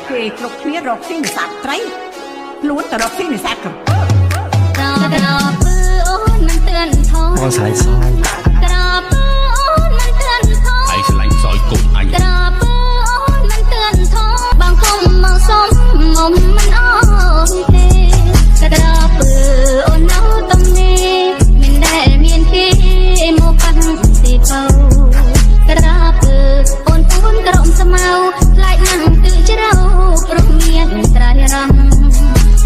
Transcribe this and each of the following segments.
គេគ្រប់គ្នារកស៊ីនេសាទត្រីខ្លួនតែរកស៊ីនេសាទកំក្រពើអូនមិនទឿនថយបងស្រីសយក្រពើអូនមិនទឿនថយឯងឆ្លាញ់សយគុំអញក្រពើអូនមិនទឿនថយបងគុំមកសុំមុំមិនអស់ទេក្រពើអូននៅតំនេះមិនដែលមានគេមកប៉ាន់ទីបោក្រពើអូនពួនក្រំស្មៅខ្លាចណាស់ទឺជ្រៅព្រោះមានត្រៃរំ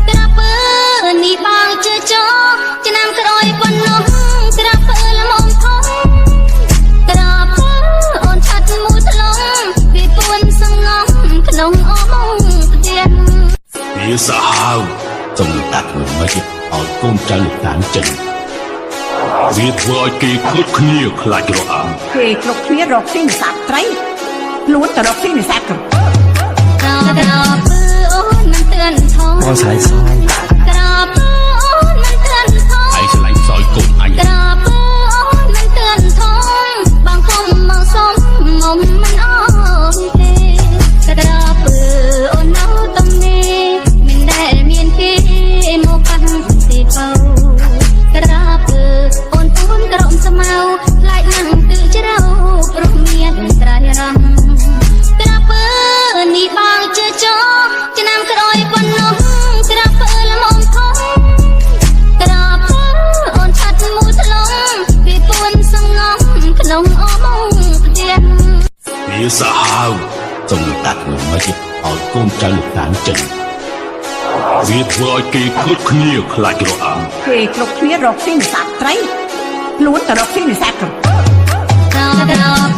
ក្រពើនេះបងជឿចោឆ្នាំក្រោយប៉ុណ្ណោះក្រពើល្មមថងក្រពើអូនឆាត់មួយថ្លងពីពួនសងំក្នុងអមផ្ទះវាសាហាវសំតាក់មិនមកឲ្យកូនចៅលោកតានចិនវាធ្វើឲ្យគេគ្រប់គ្នាខ្លាចរអាំគេគ្រប់គ្នារកស៊ីនេសាទត្រីខ្លួនតែរកស៊ីនេសាទកំក្រពើអូនមិនទឿនថយបងស្រីសយក្រពើអូនមិនទឿនថយឯងឆ្លាញ់សយគុំអញក្រពើអូនមិនទឿនថយបងគុំមកសុំមុំមិនអស់ទេក្រពើអូននៅតំនេះមិនដែលមានគេមកប៉ាន់ទីបោក្រពើអូនពួនក្រំស្មៅខ្លាចណាស់ទឺជ្រៅព្រោះមានត្រៃរំក្រពើនេះបងជឿចោឆ្នាំក្រោយប៉ុណ្ណោះក្រពើល្មមថងក្រពើអូនឆាត់មួយថ្លងពីពួនសងំក្នុងអមផ្ទះវាសាហាវសំតាក់មិនមកឲ្យកូនចៅលោកតានចិនវាធ្វើឲ្យគេគ្រប់គ្នាខ្លាចរអាំគេគ្រប់គ្នារកស៊ីនេសាទត្រីខ្លួនតែរកស៊ីនេសាទកំក្រ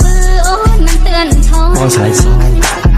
ពើអូនមិនទឿនថយបងស្រីសយ